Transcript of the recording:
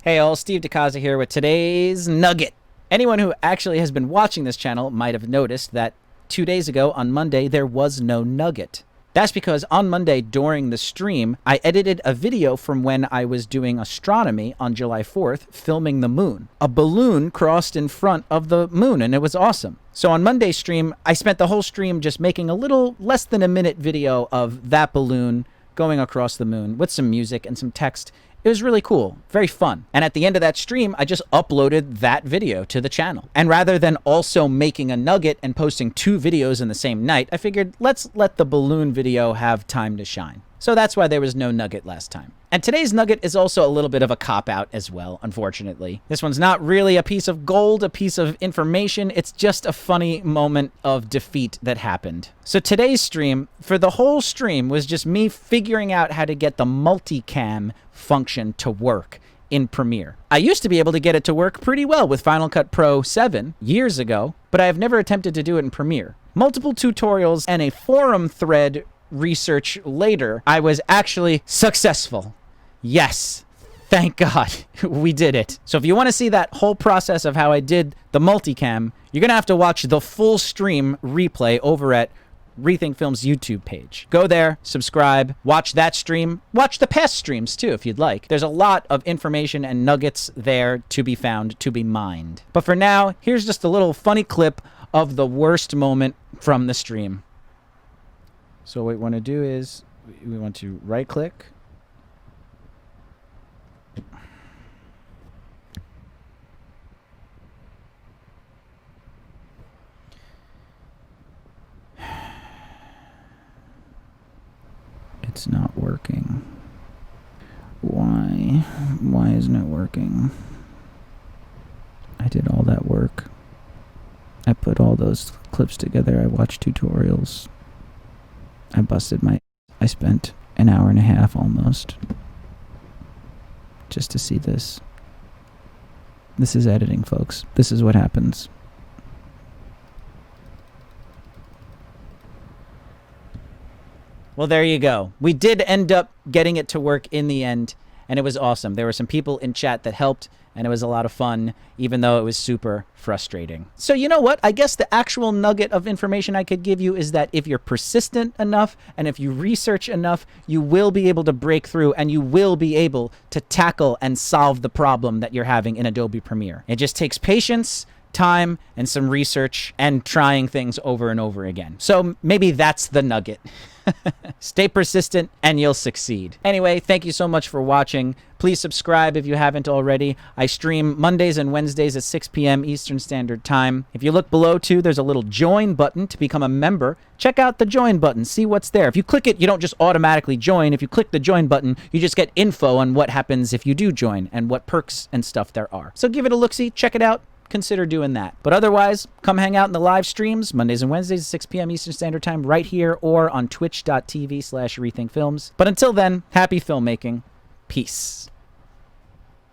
Hey all, Steve DeCaza here with today's nugget. Anyone who actually has been watching this channel might have noticed that 2 days ago on Monday there was no nugget. That's because on Monday during the stream, I edited a video from when I was doing astronomy on July 4th, filming the moon. A balloon crossed in front of the moon and it was awesome. So on Monday's stream, I spent the whole stream just making a little less than a minute video of that balloon going across the moon with some music and some text. It was really cool, very fun. And at the end of that stream, I just uploaded that video to the channel. And rather than also making a nugget and posting 2 videos in the same night, I figured let's let the balloon video have time to shine. So that's why there was no nugget last time. And today's nugget is also a little bit of a cop-out as well, unfortunately. This one's not really a piece of gold, a piece of information. It's just a funny moment of defeat that happened. So today's stream, for the whole stream, was just me figuring out how to get the multicam function to work in Premiere. I used to be able to get it to work pretty well with Final Cut Pro 7 years ago, but I have never attempted to do it in Premiere. Multiple tutorials and a forum thread research later, I was actually successful. Yes, thank God we did it. So if you want to see that whole process of how I did the multicam, you're gonna have to watch the full stream replay over at Rethink Films YouTube page. Go there, subscribe, watch that stream, watch the past streams too if you'd like. There's a lot of information and nuggets there to be found, to be mined. But for now, here's just a little funny clip of the worst moment from the stream. So what we want to do is we want to right click. It's not working. Why isn't it working? I did all that work. I put all those clips together. I watched tutorials. I spent an hour and a half almost just to see this. This is editing, folks. This is what happens. Well, there you go. We did end up getting it to work in the end, and it was awesome. There were some people in chat that helped, and it was a lot of fun, even though it was super frustrating. So you know what? I guess the actual nugget of information I could give you is that if you're persistent enough, and if you research enough, you will be able to break through, and you will be able to tackle and solve the problem that you're having in Adobe Premiere. It just takes patience, time, and some research, and trying things over and over again. So maybe that's the nugget. Stay persistent and you'll succeed. Anyway, thank you so much for watching. Please subscribe if you haven't already. I stream Mondays and Wednesdays at 6 p.m. Eastern Standard Time. If you look below too, there's a little join button to become a member. Check out the join button, see what's there. If you click it, you don't just automatically join. If you click the join button, you just get info on what happens if you do join and what perks and stuff there are. So give it a look-see, check it out. Consider doing that. But otherwise, come hang out in the live streams Mondays and Wednesdays at 6 p.m. Eastern Standard Time right here or on twitch.tv/rethinkfilms. But until then, happy filmmaking. Peace.